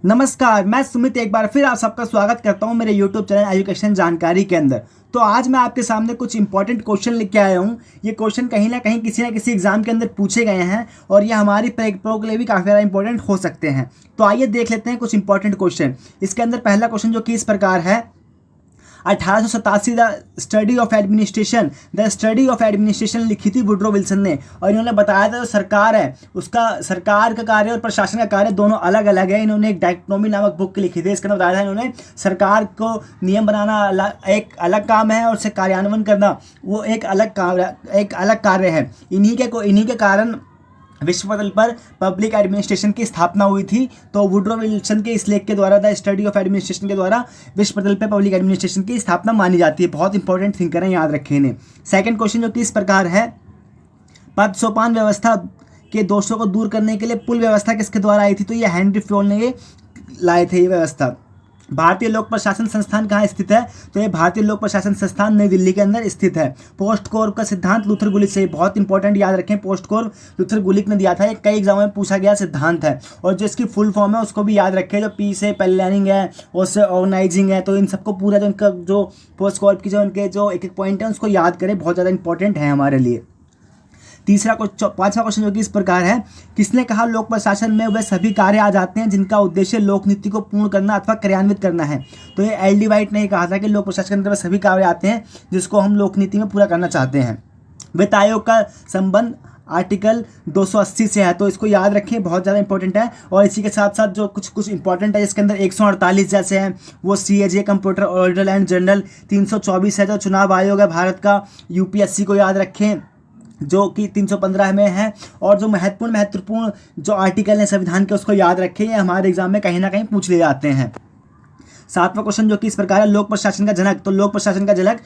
नमस्कार, मैं सुमित एक बार फिर आप सबका स्वागत करता हूं मेरे YouTube चैनल एजुकेशन जानकारी के अंदर। तो आज मैं आपके सामने कुछ इंपॉर्टेंट क्वेश्चन लेके आया हूं। ये क्वेश्चन कहीं ना किसी एग्जाम के अंदर पूछे गए हैं और ये हमारी प्रो के लिए भी काफ़ी ज़्यादा इंपॉर्टेंट हो सकते हैं। तो आइए देख लेते हैं कुछ इंपॉर्टेंट क्वेश्चन। इसके अंदर पहला क्वेश्चन जो कि इस प्रकार है, 1887 द स्टडी ऑफ एडमिनिस्ट्रेशन लिखी थी वुड्रो विल्सन ने। और इन्होंने बताया था जो सरकार है उसका सरकार का कार्य और प्रशासन का कार्य दोनों अलग अलग है। इन्होंने एक डायकोटोमी नामक बुक लिखी थी। इसके अंदर बताया था इन्होंने सरकार को नियम बनाना एक अलग काम है और उसे कार्यान्वयन करना वो एक अलग कार्य है। इन्हीं के कारण विश्व पटल पर पब्लिक एडमिनिस्ट्रेशन की स्थापना हुई थी। तो वुड्रो विल्सन के इस लेख के द्वारा द स्टडी ऑफ एडमिनिस्ट्रेशन के द्वारा विश्व पटल पर पब्लिक एडमिनिस्ट्रेशन की स्थापना मानी जाती है। बहुत इंपॉर्टेंट थिंकर है, याद रखें इन्हें। सेकंड क्वेश्चन जो कि इस प्रकार है, पद सोपान व्यवस्था के दोषों को दूर करने के लिए पुल व्यवस्था किसके द्वारा आई थी? तो ये हेनरी फ्योल ने ये लाए थे ये व्यवस्था। भारतीय लोक प्रशासन संस्थान कहाँ स्थित है? तो ये भारतीय लोक प्रशासन संस्थान नई दिल्ली के अंदर स्थित है। पोस्ट कोर का सिद्धांत लूथर गुलिक से, बहुत इंपॉर्टेंट, याद रखें। पोस्ट कोर लूथर गुलिक ने दिया था। ये कई एग्जामों में पूछा गया सिद्धांत है। और जो इसकी फुल फॉर्म है उसको भी याद रखें। जो पी से प्लानिंग है, उससे ऑर्गेनाइजिंग है। तो इन सबको पूरा जो इनका जो पोस्ट कोर की जो उनके जो एक एक पॉइंट है उसको याद करें, बहुत ज़्यादा इंपॉर्टेंट है हमारे लिए। पांचवा क्वेश्चन जो कि इस प्रकार है, किसने कहा लोक प्रशासन में वे सभी कार्य आ जाते हैं जिनका उद्देश्य लोक नीति को पूर्ण करना अथवा क्रियान्वित करना है? तो ये एल डी वाइट ने कहा था कि लोक प्रशासन के अंदर वे सभी कार्य आते हैं जिसको हम लोक नीति में पूरा करना चाहते हैं। वित्त आयोग का संबंध आर्टिकल 280 से है, तो इसको याद रखें, बहुत ज़्यादा इंपॉर्टेंट है। और इसी के साथ साथ जो कुछ इंपॉर्टेंट है जिसके अंदर 148 जैसे हैं वो CAG computer auditor and general, 324 है जो चुनाव आयोग है भारत का, UPSC को याद रखें जो कि 315 में है। और जो महत्वपूर्ण जो आर्टिकल है संविधान के उसको याद रखें, ये हमारे एग्जाम में कहीं ना कहीं पूछ ले जाते हैं। सातवां क्वेश्चन जो कि इस प्रकार है, लोक प्रशासन का जनक। तो लोक प्रशासन का जनक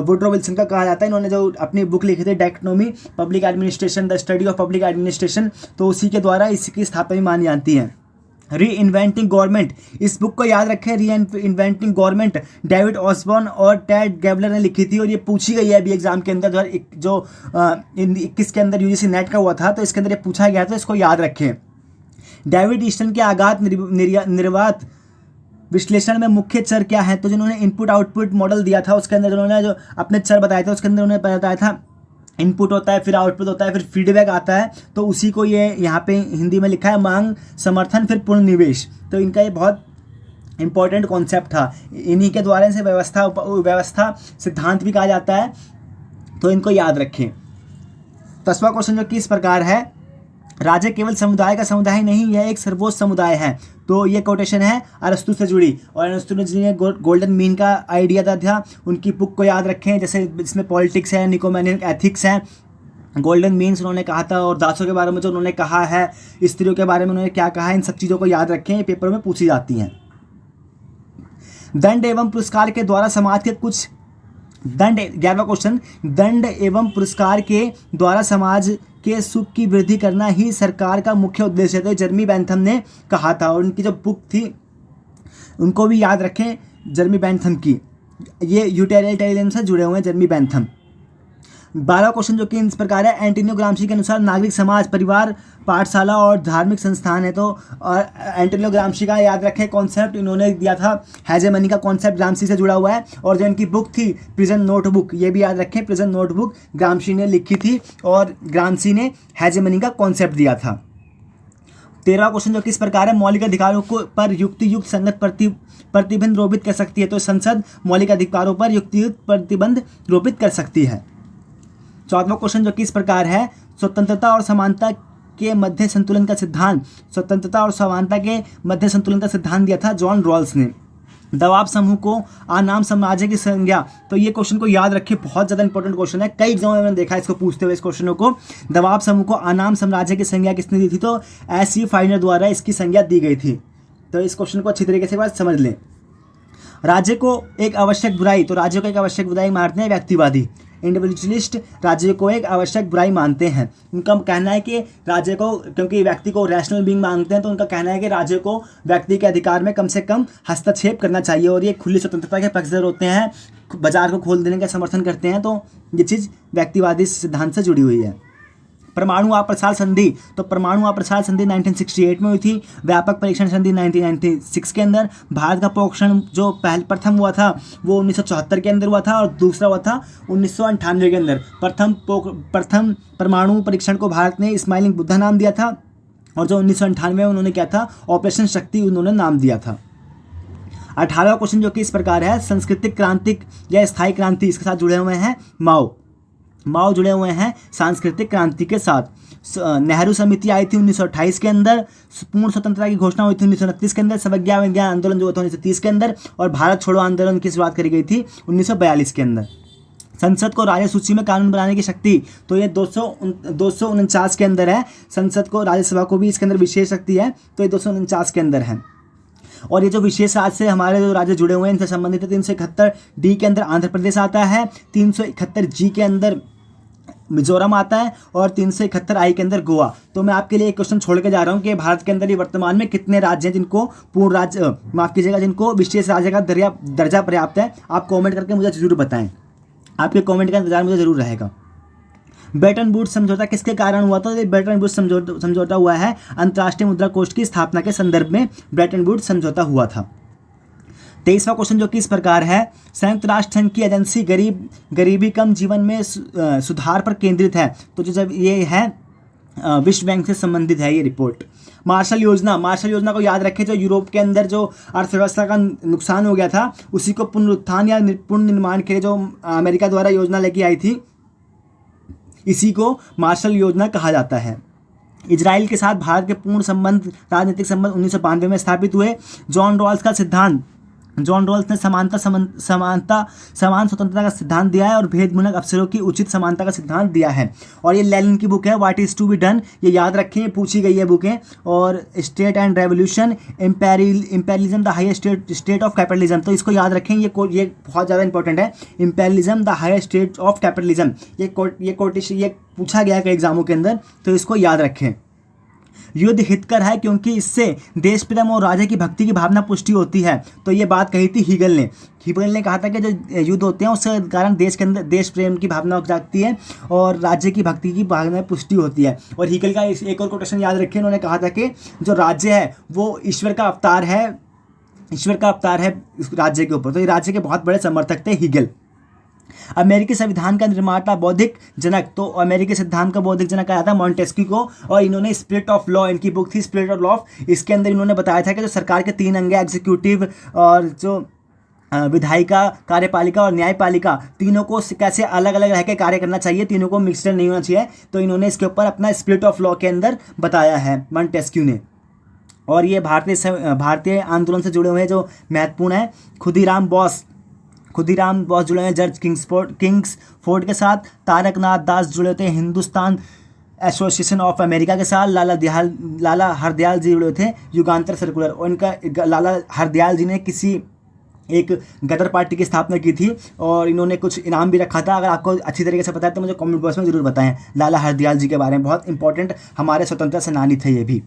वुड्रो विल्सन का कहा जाता है। इन्होंने जो अपनी बुक लिखी थी dichotomy public administration the study of public administration, तो उसी के द्वारा इसकी स्थापना भी मानी जाती है। री इन्वेंटिंग गवर्नमेंट, इस बुक को याद रखें। री इन्वेंटिंग गवर्नमेंट डेविड ऑसबॉर्न और टेड गैबलर ने लिखी थी और ये पूछी गई है अभी एग्जाम के अंदर। 2021 के अंदर UGC नेट का हुआ था, तो इसके अंदर ये पूछा गया था, इसको याद रखें। डेविड ईस्टन के आघात निर्वात विश्लेषण में मुख्य चर क्या है? तो जिन्होंने इनपुट आउटपुट मॉडल दिया था उसके अंदर जिन्होंने जो अपने चर बताए थे उसके अंदर उन्होंने बताया था इनपुट होता है, फिर आउटपुट होता है, फिर फीडबैक आता है। तो उसी को ये यहाँ पे हिंदी में लिखा है, मांग, समर्थन, फिर पुनर्निवेश। तो इनका ये बहुत इंपॉर्टेंट कॉन्सेप्ट था। इन्हीं के द्वारा इसे व्यवस्था सिद्धांत भी कहा जाता है, तो इनको याद रखें। 10वां क्वेश्चन जो कि इस प्रकार है, राज्य केवल समुदाय का समुदाय नहीं, यह एक सर्वोच्च समुदाय है। तो ये कोटेशन है अरस्तु से जुड़ी, और अरस्तु ने गोल्डन मीन का आइडिया था। उनकी बुक को याद रखें, जैसे इसमें पॉलिटिक्स है, निकोमेनिक एथिक्स है, गोल्डन मीन्स उन्होंने कहा था। और दासों के बारे में जो उन्होंने कहा है, स्त्रियों के बारे में उन्होंने क्या कहा है, इन सब चीज़ों को याद रखें, ये पेपर में पूछी जाती हैं। दंड एवं पुरस्कार के द्वारा समाज के कुछ 11वां क्वेश्चन, दंड एवं पुरस्कार के द्वारा समाज के सुख की वृद्धि करना ही सरकार का मुख्य उद्देश्य है। तो जेरेमी बेंथम ने कहा था, और उनकी जो बुक थी उनको भी याद रखें, जेरेमी बेंथम की। ये यूटिलिटेरियन से जुड़े हुए हैं जेरेमी बेंथम। 12वां क्वेश्चन जो कि इस प्रकार है, एंटोनियो ग्राम्शी के अनुसार नागरिक समाज परिवार पाठशाला और धार्मिक संस्थान है। तो और एंटोनियो ग्राम्शी का याद रखें कॉन्सेप्ट इन्होंने दिया था, हेजेमनी का कॉन्सेप्ट ग्राम्शी से जुड़ा हुआ है। और जो इनकी बुक थी प्रिजन नोटबुक, ये भी याद रखें, प्रिजन नोटबुक ग्राम्शी ने लिखी थी और ग्राम्शी ने हेजेमनी का कॉन्सेप्ट दिया था। 13वां क्वेश्चन जो कि इस प्रकार है, मौलिक अधिकारों को पर युक्त संगत प्रतिबंध रोपित कर सकती है। तो संसद मौलिक अधिकारों पर युक्त प्रतिबंध रोपित कर सकती है। 14वां क्वेश्चन जो कि इस प्रकार है, स्वतंत्रता और समानता के मध्य संतुलन का सिद्धांत, स्वतंत्रता और समानता के मध्य संतुलन का सिद्धांत दिया था जॉन रॉल्स ने। दबाव समूह को आनाम साम्राज्य की संज्ञा, तो ये क्वेश्चन को याद रखिए, बहुत ज़्यादा इंपॉर्टेंट क्वेश्चन है। कई एग्जाम में मैंने देखा है इसको पूछते हुए इस क्वेश्चन को। दबाव समूह को आनाम साम्राज्य की संज्ञा किसने दी थी? तो SC फाइनर द्वारा इसकी संज्ञा दी गई थी। तो इस क्वेश्चन को अच्छी तरीके से बात समझ लें। राज्य को एक आवश्यक बुराई, तो राज्य को एक आवश्यक बुराई मानते हैं व्यक्तिवादी। इंडिविजुअलिस्ट राज्य को एक आवश्यक बुराई मानते हैं। उनका कहना है कि राज्य को, क्योंकि व्यक्ति को रैशनल बीइंग मानते हैं, तो उनका कहना है कि राज्य को व्यक्ति के अधिकार में कम से कम हस्तक्षेप करना चाहिए और ये खुली स्वतंत्रता के पक्षधर होते हैं, बाजार को खोल देने का समर्थन करते हैं। तो ये चीज़ व्यक्तिवादी सिद्धांत से जुड़ी हुई है। परमाणु अप्रसार संधि, तो परमाणु अप्रसार संधि 1968 में हुई थी। व्यापक परीक्षण संधि 1996 के अंदर। भारत का पोषण जो प्रथम हुआ था वो 1974 के अंदर हुआ था और दूसरा हुआ था 1998 के अंदर। प्रथम परमाणु परीक्षण को भारत ने स्माइलिंग बुद्धा नाम दिया था और जो 1998 में उन्होंने क्या था, ऑपरेशन शक्ति उन्होंने नाम दिया था। 18वां क्वेश्चन जो कि इस प्रकार है, सांस्कृतिक क्रांति या स्थायी क्रांति, इसके साथ जुड़े हुए हैं माओ जुड़े हुए हैं सांस्कृतिक क्रांति के साथ। नेहरू समिति आई थी 1928 के अंदर। पूर्ण स्वतंत्रता की घोषणा हुई थी 1929 के अंदर। सवज्ञा विज्ञान आंदोलन जो था 1930 के अंदर और भारत छोड़ो आंदोलन की शुरुआत करी गई थी 1942 के अंदर। संसद को राज्य सूची में कानून बनाने की शक्ति, तो ये 249 के अंदर है। संसद को, राज्यसभा को भी इसके अंदर विशेष शक्ति है, तो ये 249 के अंदर है। और ये जो विशेष राज्य से हमारे जो राज्य जुड़े हुए हैं इनसे संबंधित है, 371 डी के अंदर आंध्र प्रदेश आता है, 371 जी के अंदर मिजोरम आता है और 371 आई के अंदर गोवा। तो मैं आपके लिए एक क्वेश्चन छोड़ के जा रहा हूँ कि भारत के अंदर ये वर्तमान में कितने राज्य हैं जिनको पूर्ण राज्य, माफ कीजिएगा, जिनको विशेष राज्य का दर्जा पर्याप्त है। आप कमेंट करके मुझे जरूर बताएं, आपके कमेंट का इंतजार मुझे जरूर रहेगा। ब्रेटन वुड्स समझौता किसके कारण हुआ था? ब्रेटन वुड्स समझौता हुआ है अंतर्राष्ट्रीय मुद्रा कोष की स्थापना के संदर्भ में ब्रेटन वुड्स समझौता हुआ था। 23वां क्वेश्चन जो कि इस प्रकार है, संयुक्त राष्ट्र संघ की एजेंसी गरीबी कम जीवन में सुधार पर केंद्रित है। तो जो जब ये है विश्व बैंक से संबंधित है ये रिपोर्ट। मार्शल योजना को याद रखें, जो यूरोप के अंदर जो अर्थव्यवस्था का नुकसान हो गया था उसी को पुनरुत्थान या पुनर्निर्माण के लिए जो अमेरिका द्वारा योजना लेके आई थी, इसी को मार्शल योजना कहा जाता है। इजराइल के साथ भारत के पूर्ण संबंध, राजनीतिक संबंध 1992 में स्थापित हुए। जॉन रॉल्स ने समान स्वतंत्रता का सिद्धांत दिया है और भेदमूलक अवसरों की उचित समानता का सिद्धांत दिया है। और ये लेनिन की बुक है, what is to be done, ये याद रखें, पूछी गई है बुकें। और state and revolution, imperialism the highest state of capitalism, तो इसको याद रखें, ये बहुत ज़्यादा इंपॉर्टेंट है। Imperialism the highest state of capitalism, ये पूछा गया है कई एग्जामों के अंदर, तो इसको याद रखें। युद्ध हितकर है क्योंकि इससे देश प्रेम और राज्य की भक्ति की भावना पुष्टि होती है। तो ये बात कही थी हीगल ने कहा था कि जो युद्ध होते हैं उसके कारण देश के अंदर देश प्रेम की भावना जागती है और राज्य की भक्ति की भावना पुष्टि होती है। और हीगल का एक और कोटेशन याद रखिए, उन्होंने कहा था कि जो राज्य है वो ईश्वर का अवतार है राज्य के ऊपर। तो ये राज्य के बहुत बड़े समर्थक थे हीगल। अमेरिकी संविधान का निर्माता, बौद्धिक जनक, तो अमेरिकी सिद्धांत का बौद्धिक जनक आया था मॉन्टेस्क्यू को। और इन्होंने स्पिरिट ऑफ लॉ, इनकी बुक थी स्पिरिट ऑफ लॉ, इसके अंदर इन्होंने बताया था कि जो सरकार के 3 अंग, एग्जीक्यूटिव और जो विधायिका, कार्यपालिका और न्यायपालिका, तीनों को कैसे अलग अलग रह के कार्य करना चाहिए, तीनों को मिक्सचर नहीं होना चाहिए। तो इन्होंने इसके ऊपर अपना स्पिरिट ऑफ लॉ के अंदर बताया है मॉन्टेस्क्यू ने। और ये भारतीय आंदोलन से जुड़े हुए जो महत्वपूर्ण है, खुदीराम बोस जुड़े हैं जॉर्ज किंग्सफोर्ड के साथ। तारकनाथ दास जुड़े होते हैं हिंदुस्तान एसोसिएशन ऑफ अमेरिका के साथ। लाला हरदयाल जी जुड़े थे युगांतर सर्कुलर, और इनका लाला हरदयाल जी ने किसी एक गदर पार्टी की स्थापना की थी और इन्होंने कुछ इनाम भी रखा था। अगर आपको अच्छी तरीके से पता है तो मुझे कमेंट बॉक्स में जरूर बताएं लाला हरदयाल जी के बारे में, बहुत इंपॉर्टेंट हमारे स्वतंत्रता सेनानी थे ये भी।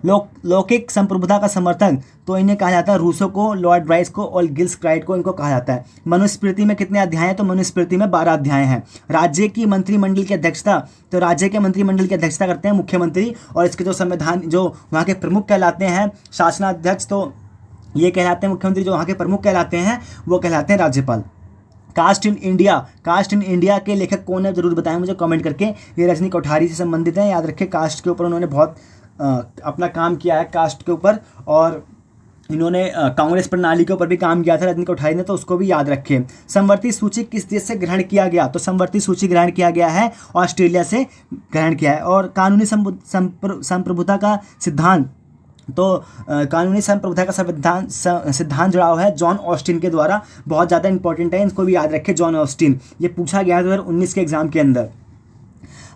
लौकिक संप्रभुता का समर्थक, तो इन्हें कहा जाता है रूसो को, लॉर्ड राइस को और गिल्सक्राइट को इनको कहा जाता है। मनुस्मृति में कितने अध्याय हैं? तो मनुस्मृति में 12 अध्याय हैं। राज्य की मंत्रिमंडल की अध्यक्षता, तो राज्य के मंत्रिमंडल की अध्यक्षता करते हैं मुख्यमंत्री और इसके जो संविधान, जो वहाँ के प्रमुख कहलाते हैं शासनाध्यक्ष, तो ये कहलाते हैं मुख्यमंत्री। जो वहाँ के प्रमुख कहलाते हैं वो कहलाते हैं राज्यपाल। कास्ट इन इंडिया के लेखक कौन है जरूर बताएं मुझे कमेंट करके। ये रजनी कोठारी से संबंधित है, याद रखें। कास्ट के ऊपर उन्होंने बहुत अपना काम किया है कास्ट के ऊपर, और इन्होंने कांग्रेस प्रणाली के ऊपर भी काम किया था रजनी कोठारी ने, तो उसको भी याद रखें। समवर्ती सूची किस देश से ग्रहण किया गया? तो समवर्ती सूची ग्रहण किया गया है ऑस्ट्रेलिया से ग्रहण किया है। और कानूनी संप्रभुता का सिद्धांत, तो कानूनी संप्रभुता का सिद्धांत जुड़ा हुआ है जॉन ऑस्टिन के द्वारा, बहुत ज़्यादा इंपॉर्टेंट है, इसको भी याद रखें। जॉन ऑस्टिन, ये पूछा गया 2019 के एग्जाम के अंदर।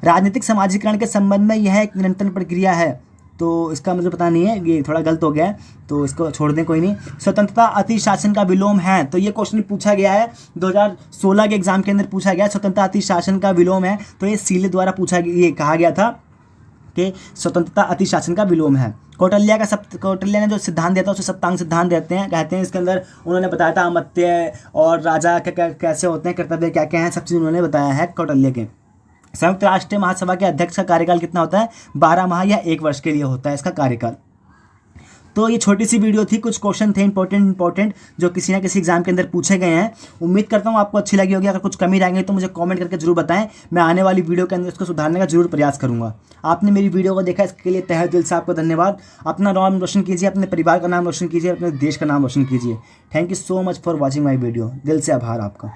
राजनीतिक समाजीकरण के संबंध में यह एक निरंतर प्रक्रिया है, तो इसका मुझे पता नहीं है, ये थोड़ा गलत हो गया है तो इसको छोड़ दें, कोई नहीं। स्वतंत्रता अति शासन का विलोम है, तो ये क्वेश्चन पूछा गया है 2016 के एग्जाम के अंदर पूछा गया। स्वतंत्रता अति शासन का विलोम है, तो ये सीले द्वारा ये कहा गया था कि स्वतंत्रता अति शासन का विलोम है। कौटिल्य ने जो सिद्धांत दिया था उसे सप्तांग सिद्धांत कहते हैं। इसके अंदर उन्होंने बताया था अमत्य और राजा कैसे होते हैं, कर्तव्य क्या क्या हैं, सब चीज़ उन्होंने बताया है कौटिल्य के। संयुक्त राष्ट्र महासभा के अध्यक्ष का कार्यकाल कितना होता है? 12 माह या 1 वर्ष के लिए होता है इसका कार्यकाल। तो ये छोटी सी वीडियो थी, कुछ क्वेश्चन थे इंपॉर्टेंट जो किसी ना किसी एग्जाम के अंदर पूछे गए हैं। उम्मीद करता हूँ आपको अच्छी लगी होगी। अगर कुछ कमी रहेंगे तो मुझे कमेंट करके जरूर बताएं, मैं आने वाली वीडियो के अंदर इसको सुधारने का जरूर प्रयास करूँगा। आपने मेरी वीडियो को देखा, इसके लिए तहे दिल से आपको धन्यवाद। अपना नाम रोशन कीजिए, अपने परिवार का नाम रोशन कीजिए, अपने देश का नाम रोशन कीजिए। Thank you so much for watching my video. दिल से आभार आपका।